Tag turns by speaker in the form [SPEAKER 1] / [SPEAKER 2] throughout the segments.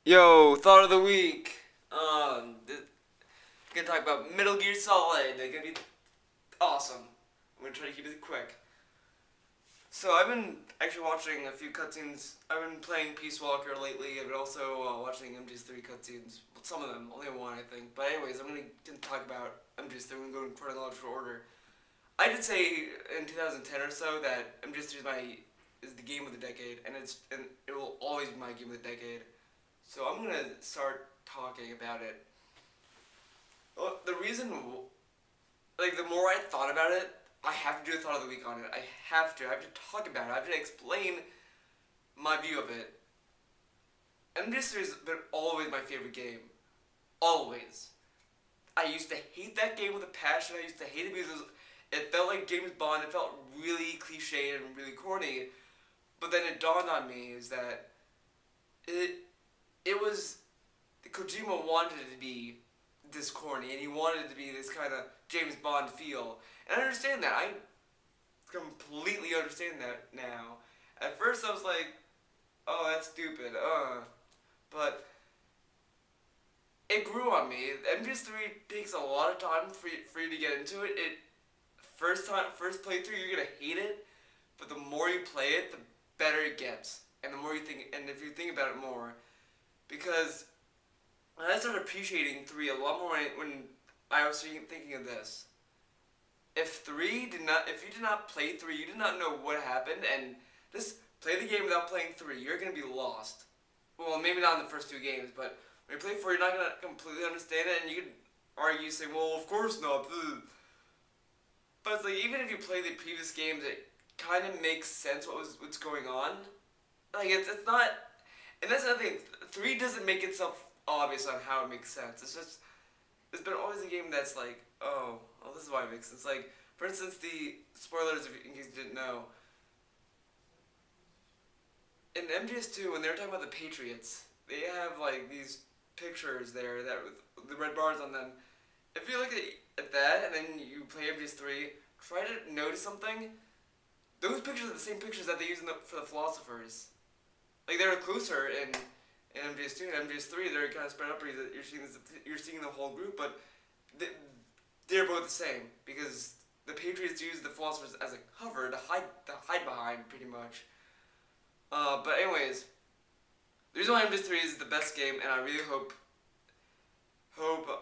[SPEAKER 1] Yo, thought of the week. Gonna talk about Metal Gear Solid. They're gonna be awesome. I'm gonna try to keep it quick. So I've been actually watching a few cutscenes. I've been playing Peace Walker lately. I've been also watching MGS3 cutscenes. Some of them, only one I think. But anyways, I'm gonna talk about MGS3 and go in chronological order. I did say in 2010 or so that MGS3 is the game of the decade, and it will always be my game of the decade. So I'm gonna start talking about it. Well, the reason, like, the more I thought about it, I have to do a thought of the week on it. I have to. I have to talk about it. I have to explain my view of it. MGS3 has been always my favorite game. Always. I used to hate that game with a passion. I used to hate it because it felt like James Bond. It felt really cliche and really corny. But then it dawned on me is that it it was Kojima wanted it to be this corny, and he wanted it to be this kind of James Bond feel. And I understand that. I completely understand that now. At first, I was like, "Oh, that's stupid." But it grew on me. MGS3 takes a lot of time for you to get into it. First playthrough, you're gonna hate it, but the more you play it, the better it gets, and the more you think, and if you think about it more, because I started appreciating 3 a lot more when I was thinking of this. If you did not play 3, you did not know what happened, and just play the game without playing 3, you're gonna be lost. Well, maybe not in the first 2 games, but when you play 4, you're not gonna completely understand it, and you could argue saying, "Well, of course not." But it's like even if you play the previous games, it kind of makes sense what's going on. Like it's not, and that's another thing. 3 doesn't make itself obvious on how it makes sense. It's just there's been always a game that's like, oh, this is why it makes sense. Like, for instance, the spoilers, in case you didn't know, in MGS2, when they were talking about the Patriots, they have, like, these pictures there that with the red bars on them. If you look at that and then you play MGS3, try to notice something. Those pictures are the same pictures that they use for the philosophers. Like, they're closer in MGS2 and MGS3, they're kind of spread up. You're seeing the whole group, but they're both the same because the Patriots use the philosophers as a cover to hide behind, pretty much. But anyways, the reason why MGS3 is the best game, and I really hope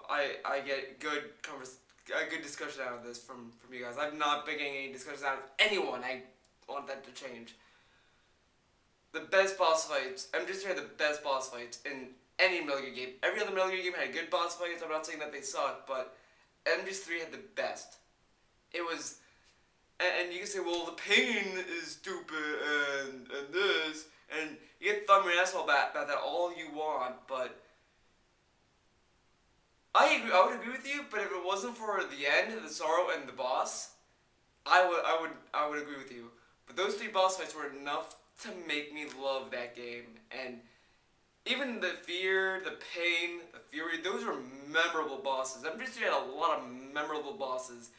[SPEAKER 1] I get a good discussion out of this from you guys. I've not been getting any discussions out of anyone. I want that to change. The best boss fights. MGS3 had the best boss fights in any Metal Gear game. Every other Metal Gear game had good boss fights. I'm not saying that they suck, but MGS3 had the best. It was, and you can say, well, the pain is stupid and this, and you get thumb your asshole about that all you want, but I would agree with you. But if it wasn't for the end, the sorrow, and the boss, I would agree with you. But those 3 boss fights were enough to make me love that game, and even the fear, the pain, the fury, those were memorable bosses. MGS2 had a lot of memorable bosses.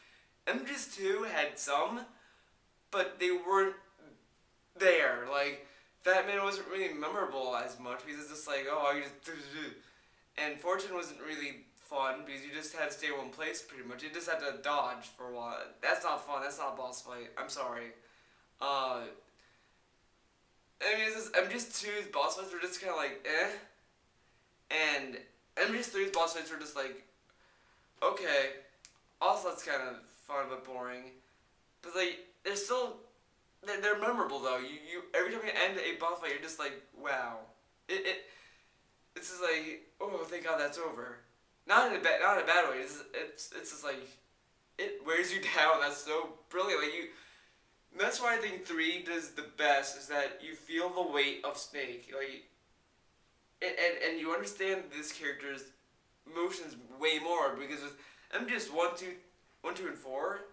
[SPEAKER 1] MGS2 had some, but they weren't there. Like, Fat Man wasn't really memorable as much because it's just like, oh, you just... And Fortune wasn't really fun because you just had to stay in one place pretty much. You just had to dodge for a while. That's not fun. That's not a boss fight. I'm sorry. I mean, MGS2's boss fights were just kind of like, eh. And MGS3's boss fights were just like, okay. Also, that's kind of fun but boring. But, like, they're still, they're memorable, though. You every time you end a boss fight, you're just like, wow. It's just like, oh, thank God that's over. Not in a bad way. It's just like, it wears you down. That's so brilliant. Like, that's why I think 3 does the best, is that you feel the weight of Snake. Like, and you understand this character's emotions way more, because with MGS 1, 2, and 4,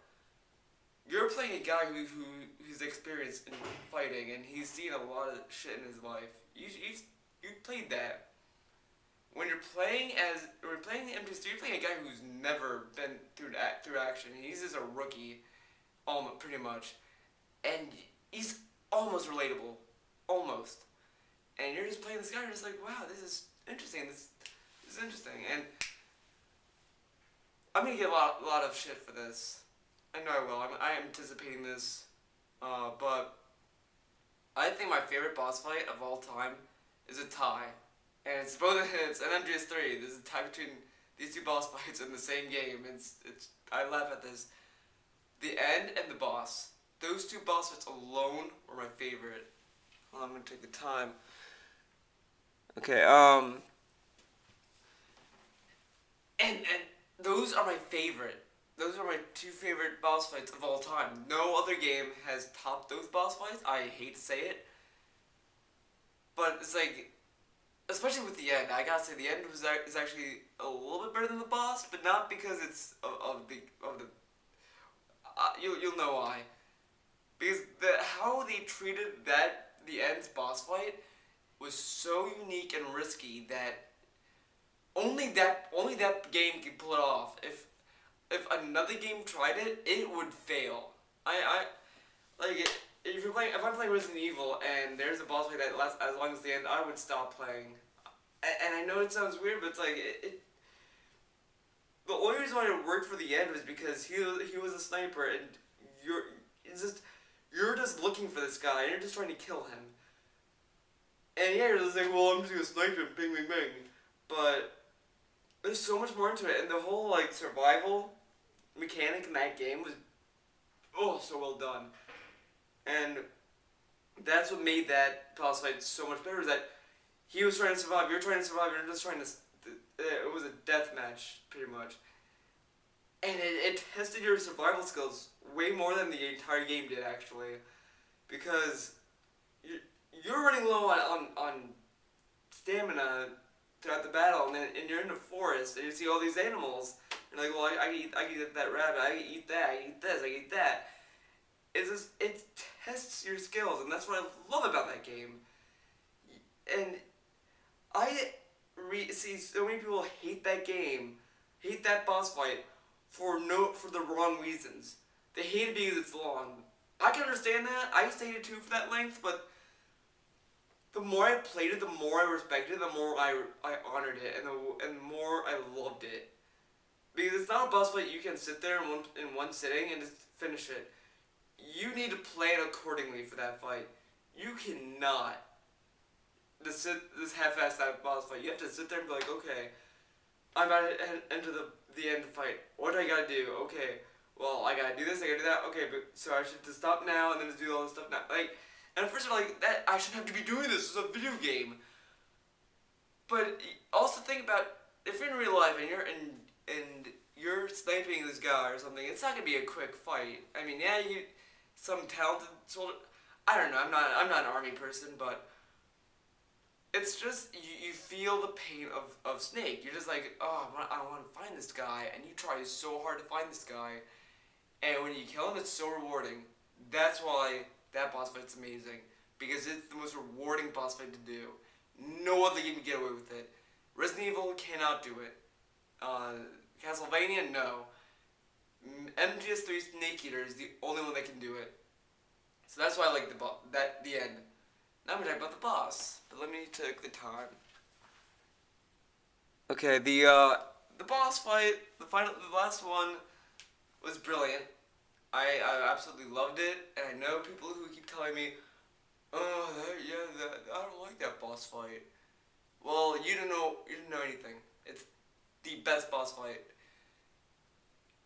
[SPEAKER 1] you're playing a guy who's experienced in fighting, and he's seen a lot of shit in his life. You've played that. When you're playing MGS3, you're playing a guy who's never been through action. He's just a rookie, pretty much. And he's almost relatable. Almost. And you're just playing this guy and you're just like, wow, this is interesting. This is interesting, and I'm gonna get a lot of shit for this. I know I will. I'm anticipating this, but I think my favorite boss fight of all time is a tie, and it's an MGS3. There's a tie between these two boss fights in the same game. It's I laugh at this. The end and the boss. Those two boss fights alone were my favorite. Hold on, I'm gonna take the time. Okay, and those are my favorite. Those are my two favorite boss fights of all time. No other game has topped those boss fights. I hate to say it, but it's like, especially with the end. I gotta say the end is actually a little bit better than the boss, but not because it's of the. You'll know why. Because how they treated the end's boss fight was so unique and risky that only that game could pull it off. If another game tried it, it would fail. I like it, if I'm playing Resident Evil and there's a boss fight that lasts as long as the end, I would stop playing. And I know it sounds weird, but it's like the only reason why it worked for the end was because he was a sniper and you're it's just you're just looking for this guy and you're just trying to kill him. And yeah, you're just like, well, I'm just gonna snipe him, bing, bing, bing. But there's so much more into it, and the whole like survival mechanic in that game was so well done. And that's what made that boss fight so much better. Was that he was trying to survive, you're trying to survive, you're just trying to. It was a death match, pretty much. And it tested your survival skills way more than the entire game did, actually. Because you're running low on stamina throughout the battle, and you're in the forest, and you see all these animals. You're like, well, I can eat that rabbit, I can eat that, I can eat this, I can eat that. It tests your skills, and that's what I love about that game. And I see so many people hate that game, hate that boss fight for the wrong reasons. They hate it because it's long. I can understand that. I used to hate it too for that length, but the more I played it, the more I respected it, the more I honored it, and the more I loved it. Because it's not a boss fight you can sit there in one sitting and just finish it. You need to plan accordingly for that fight. You cannot just half-ass that boss fight. You have to sit there and be like, okay, I'm about to enter the end fight. What do I gotta do? Okay, well, I gotta do this, I gotta do that. Okay, but so I should just stop now and then just do all this stuff now. Like, and at first I'm like, that I shouldn't have to be doing this. It's a video game. But also think about if you're in real life and you're sniping this guy or something, it's not gonna be a quick fight. I mean, yeah, some talented soldier. I don't know. I'm not an army person, but it's just you feel the pain of Snake. You're just like, oh, I want to find this guy, and you try so hard to find this guy, and when you kill him, it's so rewarding. That's why that boss fight's amazing, because it's the most rewarding boss fight to do. No other game can get away with it. Resident Evil cannot do it. Castlevania, no. MGS3 Snake Eater is the only one that can do it. So that's why I like the end. Now I'm gonna talk about the boss, but let me take the time. Okay, the boss fight, the last one was brilliant. I absolutely loved it, and I know people who keep telling me, oh, I don't like that boss fight. Well, you didn't know anything. It's the best boss fight.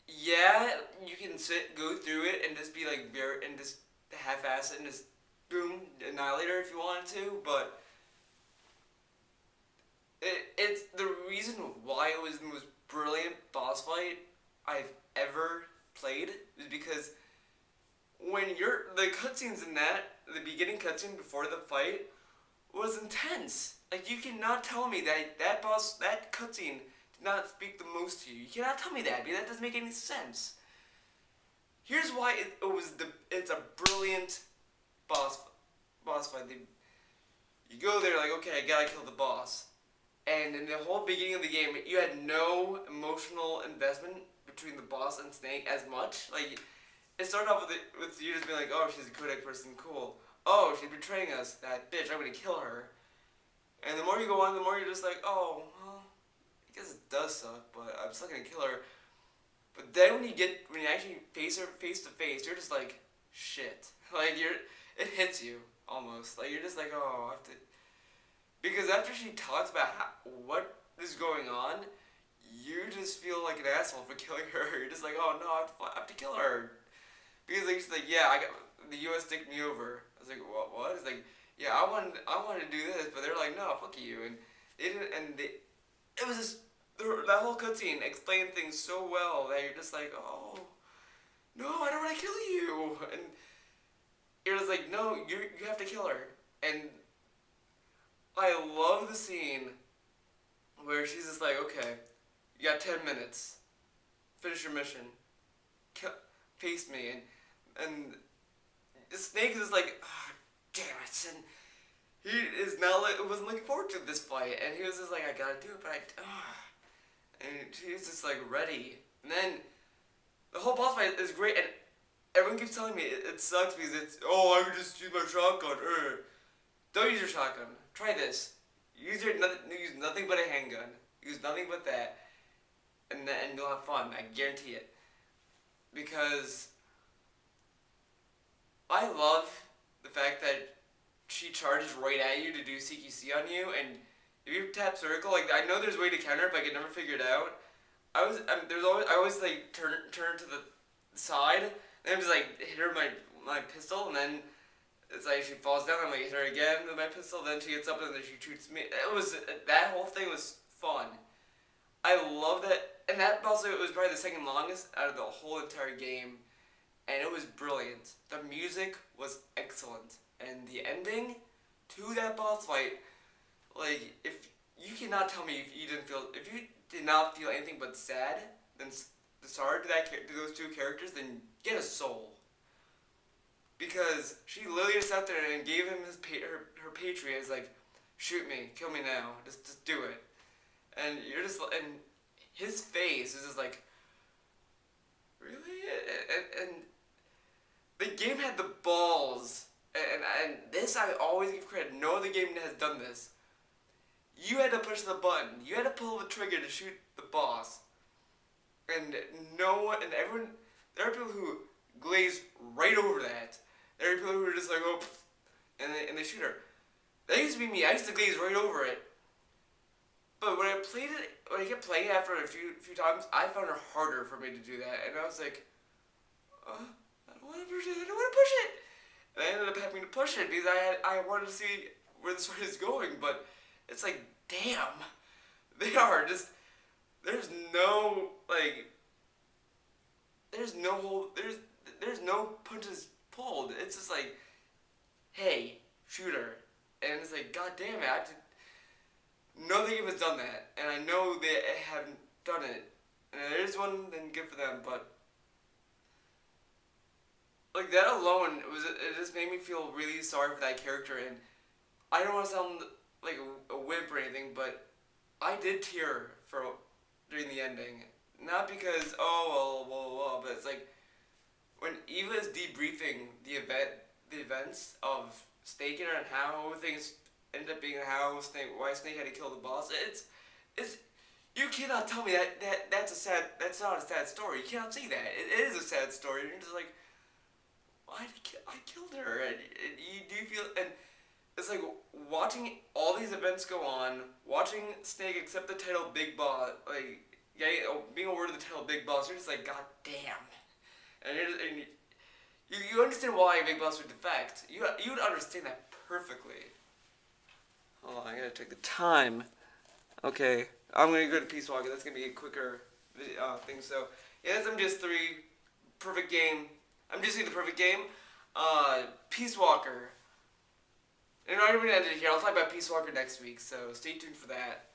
[SPEAKER 1] Yeah, you can go through it and just be like and just half-ass it and just boom, Annihilator if you wanted to, but it's the reason why it was the most brilliant boss fight I've ever played is because when the cutscenes in the beginning cutscene before the fight was intense. Like, you cannot tell me that cutscene did not speak the most to you. You cannot tell me that, because that doesn't make any sense. Here's why it's a brilliant boss fight. You go there like, okay, I gotta kill the boss. And in the whole beginning of the game, you had no emotional investment between the boss and Snake as much. Like, it started off with you just being like, oh, she's a Kodak person, cool. Oh, she's betraying us, that bitch, I'm gonna kill her. And the more you go on, the more you're just like, oh, well, I guess it does suck, but I'm still gonna kill her. But then when you actually face her face to face, you're just like, shit. Like it hits you almost. Like you're just like, oh, I have to. Because after she talks about what is going on, you just feel like an asshole for killing her. You're just like, oh no, I have to kill her. Because like she's like, yeah, I got the U.S. dicked me over. I was like, what? It's like, yeah, I wanted to do this, but they're like, no, fuck you, and it was just that whole cutscene explained things so well that you're just like, oh no, I don't want to kill you, and you're just like, no, you have to kill her, and I love the scene where she's just like, okay, you got 10 minutes, finish your mission, kill, face me, and Snake is like, oh, damn it, and he is now wasn't looking forward to this fight, and he was just like, I gotta do it, but and he was just like ready, and then the whole boss fight is great, and everyone keeps telling me it sucks because it's, oh, I could just use my shotgun. Don't use your shotgun. Try this. Use nothing but a handgun. Use nothing but that, and you'll have fun. I guarantee it. Because I love the fact that she charges right at you to do CQC on you, and if you tap circle, like I know there's a way to counter it, but I could never figure it out. I always like turn to the side, and I'm just like hit her with my pistol, and then it's like she falls down. I'm like hit her again with my pistol. Then she gets up and then she shoots me. That whole thing was fun. I love that, and that also it was probably the second longest out of the whole entire game, and it was brilliant. The music was excellent, and the ending to that boss fight, like if you cannot tell me if you did not feel anything but sad, then the start to those two characters, then get a soul. Because she literally just sat there and gave him her Patriot. It's like, shoot me, kill me now, just do it. And you're just and his face is just like, really? And the game had the balls, and this I always give credit. No other game has done this. You had to push the button. You had to pull the trigger to shoot the boss. And no one, and everyone, there are people who glaze right over that. There are people who are just like, oh, and they shoot her. That used to be me. I used to glaze right over it. But when I kept playing it after a few times, I found it harder for me to do that. And I was like, I don't want to push it. I don't want to push it. And I ended up having to push it because I wanted to see where the story is going. But it's like, damn, they are just. There's no there's no punches pulled. It's just like, hey, shoot her, and it's like, god damn it, no other game has done that, and I know they haven't done it. And if there is one, then good for them. But like that alone, it just made me feel really sorry for that character, and I don't want to sound like a wimp or anything, but I did tear during the ending. Not because, but it's like when Eva is debriefing the events of Snake and how things ended up being why Snake had to kill the boss. It's you cannot tell me that's not a sad story. You cannot say that. It is a sad story. And you're just like, why I killed her, and you do feel, and it's like watching all these events go on, watching Snake accept the title Big Boss, like being awarded the title Big Boss. You're just like, god damn, and you understand why Big Boss would defect. You would understand that perfectly. Hold on, I gotta take the time. Okay, I'm gonna go to Peace Walker. That's gonna be a quicker thing. So yeah, that's MGS3, perfect game. I'm just saying the perfect game. Peace Walker. And I'm going to end it here. I'll talk about Peace Walker next week, so stay tuned for that.